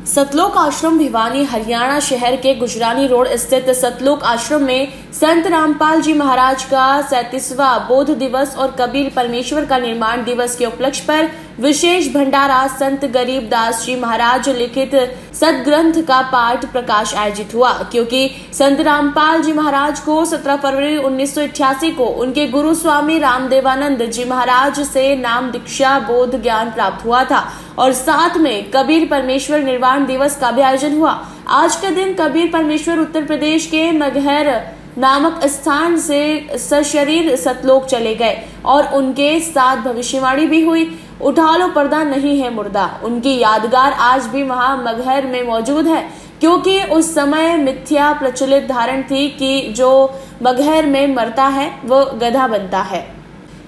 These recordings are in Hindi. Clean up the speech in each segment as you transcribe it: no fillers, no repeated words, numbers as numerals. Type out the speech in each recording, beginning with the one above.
सतलोक आश्रम भिवानी हरियाणा शहर के गुजरानी रोड स्थित सतलोक आश्रम में संत रामपाल जी महाराज का 37वां बोध दिवस और कबीर परमेश्वर का निर्माण दिवस के उपलक्ष्य पर विशेष भंडारा संत गरीब दास जी महाराज लिखित सदग्रंथ का पाठ प्रकाश आयोजित हुआ, क्योंकि संत रामपाल जी महाराज को 17 फरवरी 1988 को उनके गुरु स्वामी रामदेवानंद जी महाराज से नाम दीक्षा बोध ज्ञान प्राप्त हुआ था और साथ में कबीर परमेश्वर निर्वाण दिवस का भी आयोजन हुआ। आज का दिन कबीर परमेश्वर उत्तर प्रदेश के मगहर नामक स्थान से सशरीर सतलोक चले गए और उनके साथ भविष्यवाणी भी हुई। उठा लो पर्दा नहीं है मुर्दा। उनकी यादगार आज भी वहां मगहर में मौजूद है, क्योंकि उस समय मिथ्या प्रचलित धारणा थी कि जो मगहर में मरता है वो गधा बनता है।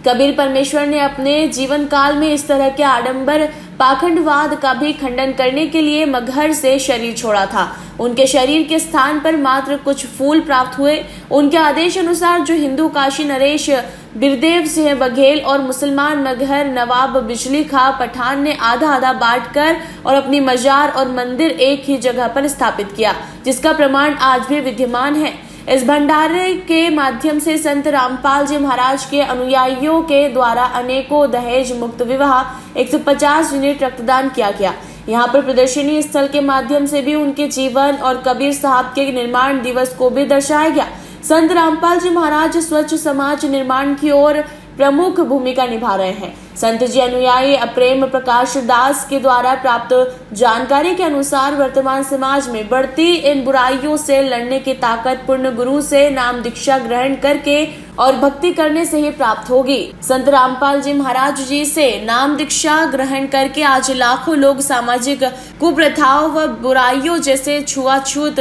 कबीर परमेश्वर ने अपने जीवन काल में इस तरह के आडंबर पाखंडवाद का भी खंडन करने के लिए मगहर से शरीर छोड़ा था। उनके शरीर के स्थान पर मात्र कुछ फूल प्राप्त हुए। उनके आदेश अनुसार जो हिंदू काशी नरेश बिरदेव सिंह बघेल और मुसलमान मगहर नवाब बिजली खां पठान ने आधा आधा बांटकर और अपनी मजार और मंदिर एक ही जगह पर स्थापित किया, जिसका प्रमाण आज भी विद्यमान है। इस भंडारे के माध्यम से संत रामपाल जी महाराज के अनुयायियों के द्वारा अनेकों दहेज मुक्त विवाह 150 यूनिट रक्तदान किया गया। यहाँ पर प्रदर्शनी स्थल के माध्यम से भी उनके जीवन और कबीर साहब के निर्माण दिवस को भी दर्शाया गया। संत रामपाल जी महाराज स्वच्छ समाज निर्माण की ओर प्रमुख भूमिका निभा रहे हैं। संत जी अनुयायी प्रेम प्रकाश दास के द्वारा प्राप्त जानकारी के अनुसार वर्तमान समाज में बढ़ती इन बुराइयों से लड़ने की ताकत पूर्ण गुरु से नाम दीक्षा ग्रहण करके और भक्ति करने से ही प्राप्त होगी। संत रामपाल जी महाराज जी से नाम दीक्षा ग्रहण करके आज लाखों लोग सामाजिक कुप्रथाओं व बुराइयों जैसे छुआछूत,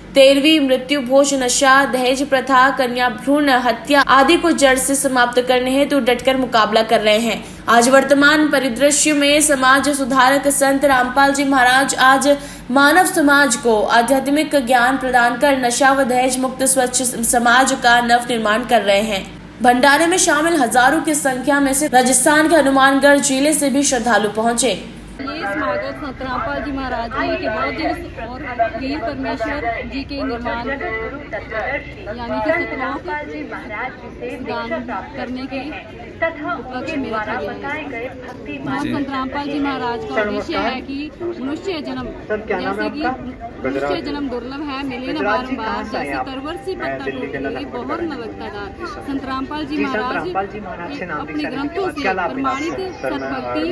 तेरहवीं मृत्यु भोज, नशा, दहेज प्रथा, कन्या भ्रूण हत्या आदि को जड़ से समाप्त करने हेतु डटकर मुकाबला कर रहे हैं। आज वर्तमान परिदृश्य में समाज सुधारक संत रामपाल जी महाराज आज मानव समाज को आध्यात्मिक ज्ञान प्रदान कर नशा व दहेज मुक्त स्वच्छ समाज का नव निर्माण कर रहे हैं। भंडारे में शामिल हजारों की संख्या में से राजस्थान के हनुमानगढ़ जिले से भी श्रद्धालु पहुंचे। ये समागम संत रामपाल जी महाराज जी के बोध दिवस और कबीर परमेश्वर जी के निर्माण यानी कि सतलोक दान करने के उपलक्ष्य में रखा गया है। संत रामपाल जी महाराज का उद्देश्य है कि मनुष्य जन्म, जैसे कि मनुष्य जन्म दुर्लभ है, मिले न बारंबार, जैसे तरवर्षी पत्ता टूटे बहुत न लगता डार। संत रामपाल जी महाराज अपने ग्रंथों से प्रमाणित सद्भक्ति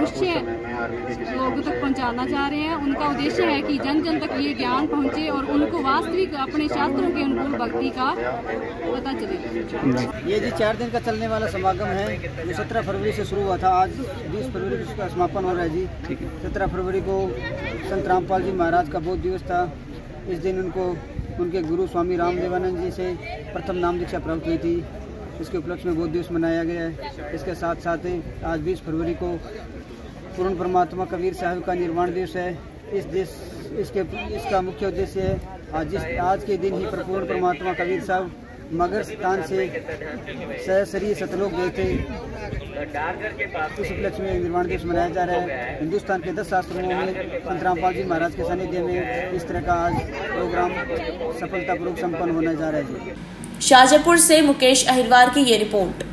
लोगों तक पहुंचाना चाह रहे हैं। उनका उद्देश्य है कि जन जन तक ये ज्ञान पहुंचे और उनको वास्तविक अपने शास्त्रों के अनुकूल भक्ति का पता चले। ये जी 4 दिन का चलने वाला समागम है, जो 17 फरवरी से शुरू हुआ था। आज 20 फरवरी को इसका समापन हो रहा है जी। 17 फरवरी को संत रामपाल जी महाराज का बोध दिवस था। इस दिन उनको उनके गुरु स्वामी रामदेवानंद जी से प्रथम नाम दीक्षा प्राप्त हुई थी। इसके उपलक्ष्य में बोध दिवस मनाया गया है। इसके साथ साथ ही आज 20 फरवरी को पूर्ण परमात्मा कबीर साहब का निर्वाण दिवस है। इसका मुख्य उद्देश्य है आज के दिन ही पूर्ण परमात्मा कबीर साहब मगर स्थान से सशरीर सतलोक गए थे। इस उपलक्ष्य में निर्वाण दिवस मनाया जा रहा है। हिंदुस्तान के 10 आश्रमों में संत रामपाल जी महाराज के सानिध्य में इस तरह का आज प्रोग्राम सफलतापूर्वक संपन्न होने जा रहा है। शाहजहांपुर से मुकेश अहिरवार की ये रिपोर्ट।